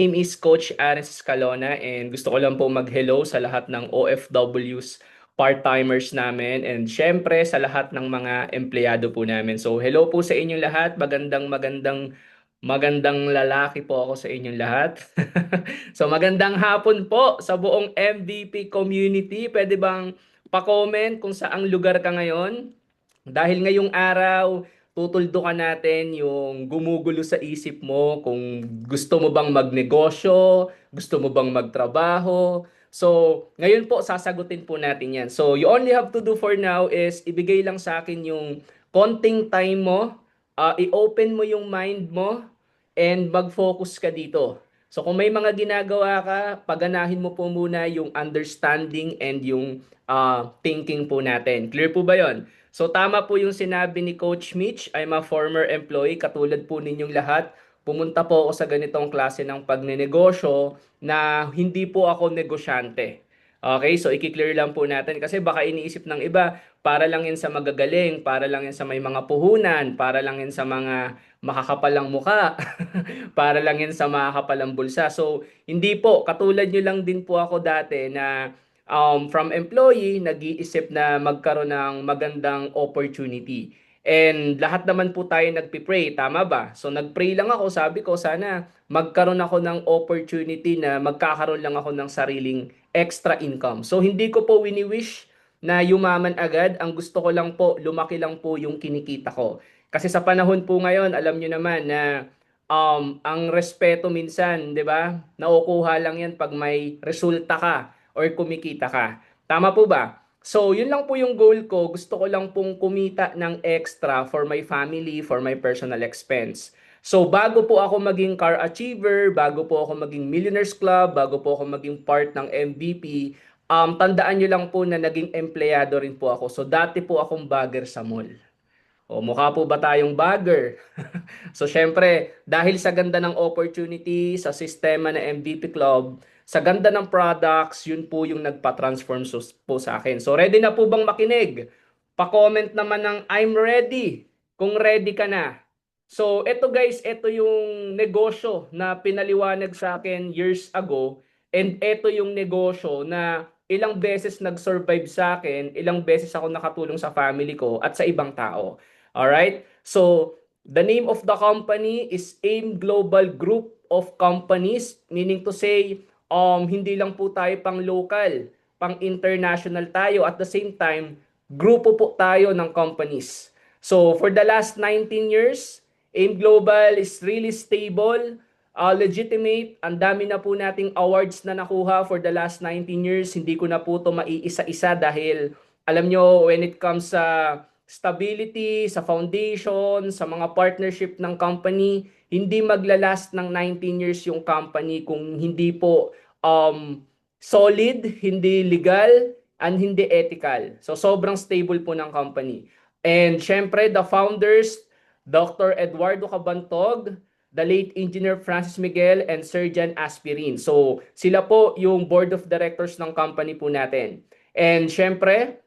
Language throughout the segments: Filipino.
Name is Coach Ares Escalona and gusto ko lang po mag-hello sa lahat ng OFWs, part-timers namin and syempre sa lahat ng mga empleyado po namin. So hello po sa inyong lahat. Magandang lalaki po ako sa inyong lahat. So magandang hapon po sa buong MVP community. Pwede bang pa-comment kung saang lugar ka ngayon? Dahil ngayong araw, tutuldukan natin yung gumugulo sa isip mo kung gusto mo bang magnegosyo, gusto mo bang magtrabaho. So, ngayon po sasagutin po natin yan. So, you only have to do for now is ibigay lang sa akin yung konting time mo, i-open mo yung mind mo, and mag-focus ka dito. So, kung may mga ginagawa ka, paganahin mo po muna yung understanding and yung thinking po natin. Clear po ba yon? So tama po yung sinabi ni Coach Mitch. I'm a former employee katulad po ninyong lahat. Pumunta po ako sa ganitong klase ng pagnenegosyo na hindi po ako negosyante. Okay, so i-clear lang po natin kasi baka iniisip ng iba, para lang yan sa magagaling, para lang yan sa may mga puhunan, para lang yan sa mga makakapalang muka, para lang yan sa makakapalang bulsa. So, hindi po, katulad nyo lang din po ako dati na from employee, nag-iisip na magkaroon ng magandang opportunity. And lahat naman po tayo nagpipray, tama ba? So nagpray lang ako, sabi ko sana magkaroon ako ng opportunity na magkakaroon lang ako ng sariling extra income. So hindi ko po wini-wish na yumaman agad. Ang gusto ko lang po, lumaki lang po yung kinikita ko. Kasi sa panahon po ngayon, alam nyo naman na ang respeto minsan, 'di ba? Nakukuha lang 'yan pag may resulta ka or kumikita ka. Tama po ba? So, yun lang po yung goal ko. Gusto ko lang pong kumita ng extra for my family, for my personal expense. So, bago po ako maging car achiever, bago po ako maging Millionaires Club, bago po ako maging part ng MVP, tandaan nyo lang po na naging empleyado rin po ako. So, dati po akong bagger sa mall. O, mukha po ba tayong bagger? So, syempre, dahil sa ganda ng opportunity sa sistema ng MVP Club, sa ganda ng products, yun po yung nagpa-transform po sa akin. So, ready na po bang makinig? Pa-comment naman ng I'm ready kung ready ka na. So, eto guys, eto yung negosyo na pinaliwanag sa akin years ago and eto yung negosyo na ilang beses nag-survive sa akin, ilang beses ako nakatulong sa family ko at sa ibang tao. Alright? So, the name of the company is AIM Global Group of Companies, meaning to say, hindi lang po tayo pang local, pang international tayo. At the same time, grupo po tayo ng companies. So, for the last 19 years, AIM Global is really stable, legitimate. Ang dami na po nating awards na nakuha for the last 19 years. Hindi ko na po ito maiisa-isa dahil alam nyo, when it comes sa stability, sa foundation, sa mga partnership ng company, hindi maglalast ng 19 years yung company kung hindi po solid, hindi legal, and hindi ethical. So sobrang stable po ng company. And syempre, the founders, Dr. Eduardo Cabantog, the late Engineer Francis Miguel, and Sir Jan Aspirin. So sila po yung board of directors ng company po natin. And syempre,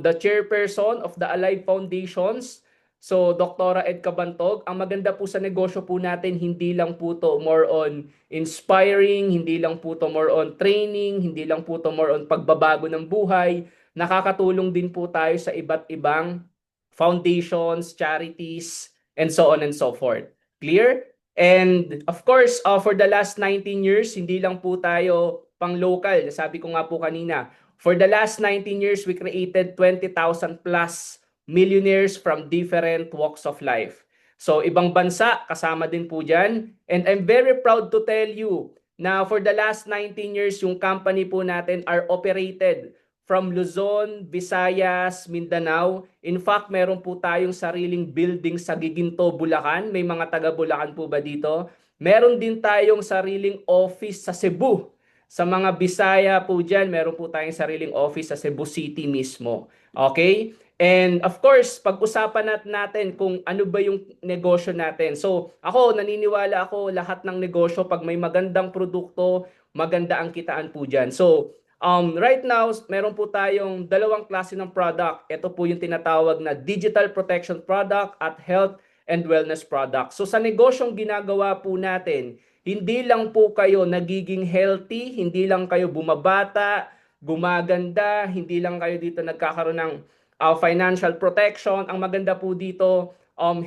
the chairperson of the Alive Foundations. So, Dr. Ed Cabantog, ang maganda po sa negosyo po natin, hindi lang po to more on inspiring, hindi lang po to more on training, hindi lang po to more on pagbabago ng buhay. Nakakatulong din po tayo sa iba't ibang foundations, charities, and so on and so forth. Clear? And of course, for the last 19 years, hindi lang po tayo pang local. Sabi ko nga po kanina, for the last 19 years, we created 20,000 plus millionaires from different walks of life. So, ibang bansa, kasama din po dyan. And I'm very proud to tell you na for the last 19 years, yung company po natin are operated from Luzon, Visayas, Mindanao. In fact, meron po tayong sariling building sa Giginto, Bulacan. May mga taga Bulacan po ba dito? Meron din tayong sariling office sa Cebu. Sa mga Bisaya po dyan, meron po tayong sariling office sa Cebu City mismo. Okay? And of course, pag-usapan natin kung ano ba yung negosyo natin. So, ako, naniniwala ako lahat ng negosyo, pag may magandang produkto, maganda ang kitaan po dyan. So, right now, meron po tayong dalawang klase ng product. Ito po yung tinatawag na digital protection product at health and wellness product. So, sa negosyong ginagawa po natin, hindi lang po kayo nagiging healthy, hindi lang kayo bumabata, gumaganda, hindi lang kayo dito nagkakaroon ng financial protection. Ang maganda po dito,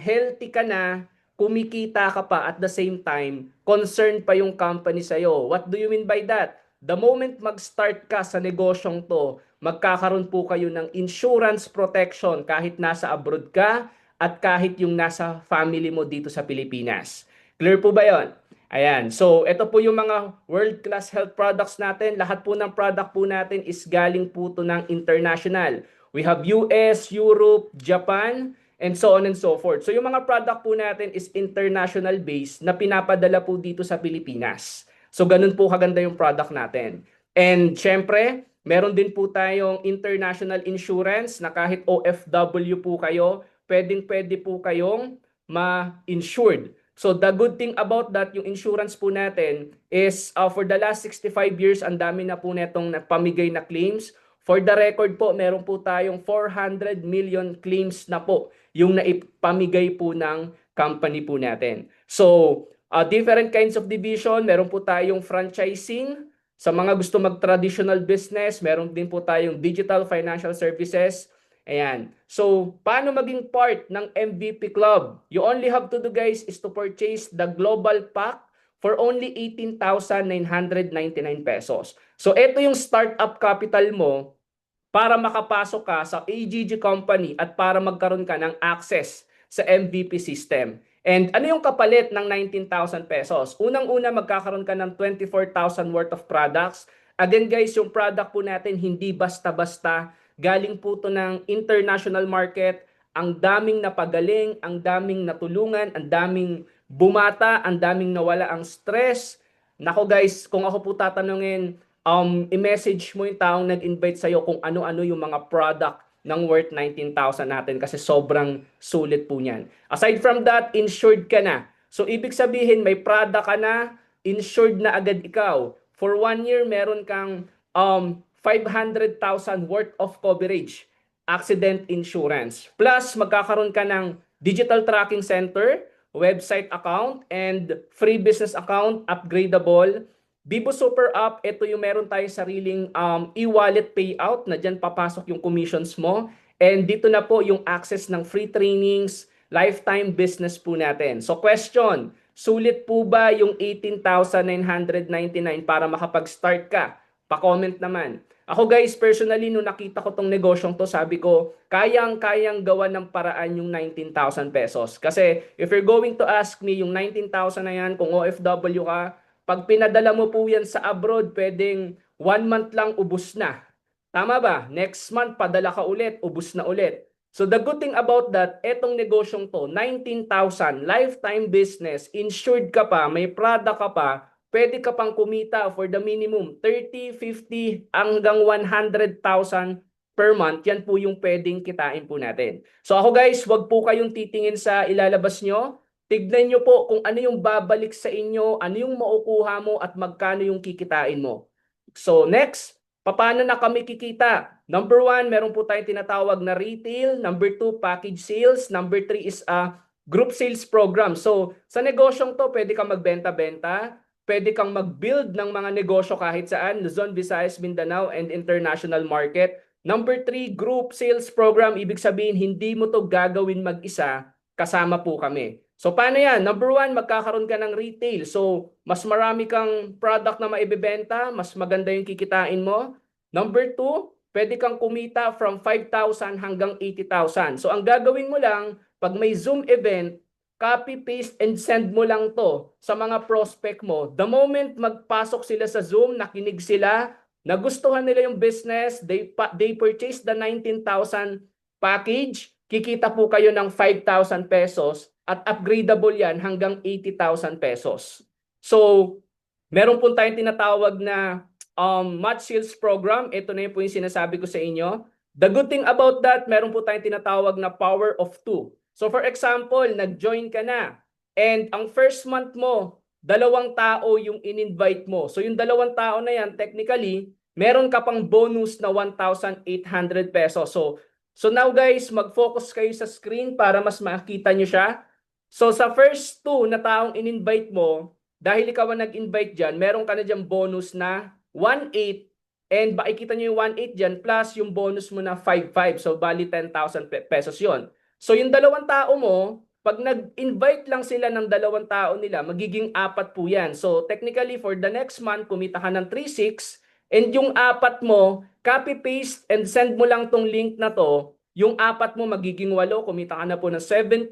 healthy ka na, kumikita ka pa at the same time, concerned pa yung company sa'yo. What do you mean by that? The moment mag-start ka sa negosyong to, magkakaroon po kayo ng insurance protection kahit nasa abroad ka at kahit yung nasa family mo dito sa Pilipinas. Clear po ba yon? Ayan. So, ito po yung mga world-class health products natin. Lahat po ng product po natin is galing po to ng international. We have US, Europe, Japan, and so on and so forth. So, yung mga product po natin is international based na pinapadala po dito sa Pilipinas. So, ganun po kaganda yung product natin. And, syempre, meron din po tayong international insurance na kahit OFW po kayo, pwedeng-pwede po kayong ma-insured. So the good thing about that, yung insurance po natin is for the last 65 years, ang dami na po netong napamigay na claims. For the record po, meron po tayong 400 million claims na po yung naipamigay po ng company po natin. So, different kinds of division, meron po tayong franchising. Sa mga gusto mag-traditional business, meron din po tayong digital financial services. Ayan. So, paano maging part ng MVP Club? You only have to do, guys, is to purchase the global pack for only 18,999 pesos. So, ito yung startup capital mo para makapasok ka sa AGG company at para magkaroon ka ng access sa MVP system. And ano yung kapalit ng 19,000 pesos? Unang-una, magkakaroon ka ng 24,000 worth of products. Again, guys, yung product po natin hindi basta-basta. Galing po to ng international market. Ang daming napagaling, ang daming natulungan, ang daming bumata, ang daming nawala ang stress. Nako guys, kung ako po tatanungin, i-message mo yung taong nag-invite sa'yo kung ano-ano yung mga product ng worth 19,000 natin kasi sobrang sulit po niyan. Aside from that, insured ka na. So, ibig sabihin, may product ka na, insured na agad ikaw. For 1 year, meron kang 500,000 worth of coverage, accident insurance. Plus, magkakaroon ka ng digital tracking center, website account, and free business account, upgradable. Vivo Super App, ito yung meron tayo sariling e-wallet payout na dyan papasok yung commissions mo. And dito na po yung access ng free trainings, lifetime business po natin. So question, sulit po ba yung 18,999 para makapag-start ka? Pa-comment naman. Ako guys, personally, nung nakita ko tong negosyong to, sabi ko, kayang-kayang gawa ng paraan yung 19,000 pesos. Kasi if you're going to ask me, yung 19,000 na yan, kung OFW ka, pag pinadala mo po yan sa abroad, pwedeng 1 month lang ubos na. Tama ba? Next month, padala ka ulit, ubos na ulit. So the good thing about that, etong negosyong to, 19,000, lifetime business, insured ka pa, may product ka pa, pwede ka pang kumita for the minimum 30, 50 hanggang 100,000 per month. Yan po yung pwedeng kitain po natin. So ako guys, wag po kayong titingin sa ilalabas nyo. Tignan nyo po kung ano yung babalik sa inyo, ano yung makukuha mo at magkano yung kikitain mo. So next, paano na kami kikita? Number 1, meron po tayong tinatawag na retail. Number 2, package sales. Number 3 is a group sales program. So sa negosyong to, pwede kang magbenta-benta. Pwede kang mag-build ng mga negosyo kahit saan, Luzon, Visayas, Mindanao, and international market. Number 3, group sales program. Ibig sabihin, hindi mo to gagawin mag-isa, kasama po kami. So paano yan? Number 1, magkakaroon ka ng retail. So mas marami kang product na maibebenta, mas maganda yung kikitain mo. Number 2, pwede kang kumita from 5,000 hanggang 80,000. So ang gagawin mo lang, pag may Zoom event, copy, paste, and send mo lang to sa mga prospect mo. The moment magpasok sila sa Zoom, nakinig sila, nagustuhan nila yung business, they purchase the 19,000 package, kikita po kayo ng 5,000 pesos at upgradable yan hanggang 80,000 pesos. So, meron po tayong tinatawag na match sales program. Ito na po yung sinasabi ko sa inyo. The good thing about that, meron po tayong tinatawag na power of 2. So for example, nag-join ka na and ang first month mo, 2 tao yung in-invite mo. So yung 2 tao na yan, technically, meron ka pang bonus na 1,800 pesos. So now guys, mag-focus kayo sa screen para mas makita nyo siya. So sa first 2 na taong in-invite mo, dahil ikaw ang nag-invite dyan, meron ka na dyan bonus na 1.8 and makikita nyo yung 1.8 dyan plus yung bonus mo na 5.5. So, bali 10,000 pesos yon. So, yung dalawang tao mo, pag nag-invite lang sila ng dalawang tao nila, magiging apat po yan. So, technically, for the next month, kumita ka ng 3.6 and yung apat mo, copy-paste and send mo lang tong link na to. Yung apat mo magiging 8, kumita ka na po ng 7.2.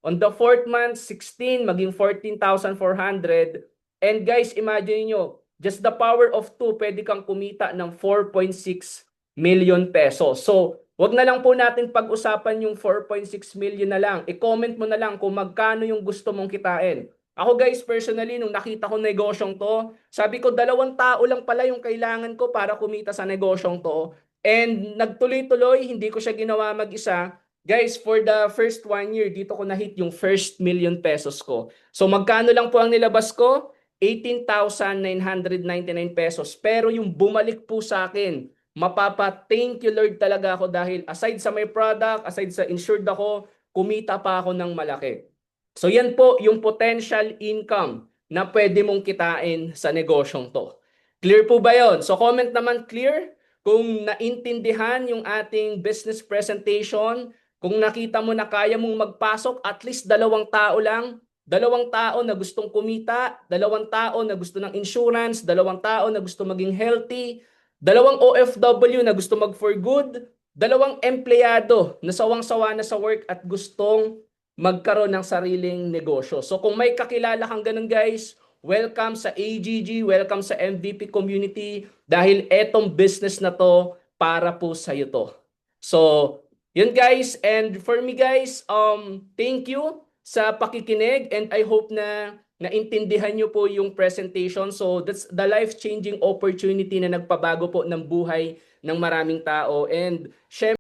On the fourth month, 16, maging 14,400. And guys, imagine nyo, just the power of 2, pwede kang kumita ng 4.6 million pesos. So, wag na lang po natin pag-usapan yung 4.6 million na lang. I-comment mo na lang kung magkano yung gusto mong kitain. Ako guys, personally, nung nakita ko negosyong to, sabi ko 2 tao lang pala yung kailangan ko para kumita sa negosyong to. And nagtuloy-tuloy, hindi ko siya ginawa mag-isa. Guys, for the first 1 year, dito ko na-hit yung first million pesos ko. So magkano lang po ang nilabas ko? 18,999 pesos. Pero yung bumalik po sa akin, mapapa-thank you Lord talaga ako dahil aside sa my product, aside sa insured ako, kumita pa ako ng malaki. So yan po yung potential income na pwede mong kitain sa negosyong to. Clear po ba yon? So comment naman clear kung naintindihan yung ating business presentation, kung nakita mo na kaya mong magpasok, at least 2 tao lang, 2 tao na gustong kumita, 2 tao na gusto ng insurance, 2 tao na gusto maging healthy, 2 OFW na gusto mag for good, 2 empleyado na sawang-sawa na sa work at gustong magkaroon ng sariling negosyo. So kung may kakilala kang ganun guys, welcome sa AGG, welcome sa MVP community dahil etong business na to para po sa iyo to. So, yun guys, and for me guys, thank you sa pakikinig and I hope na naintindihan nyo po yung presentation. So, that's the life-changing opportunity na nagpabago po ng buhay ng maraming tao. And syempre,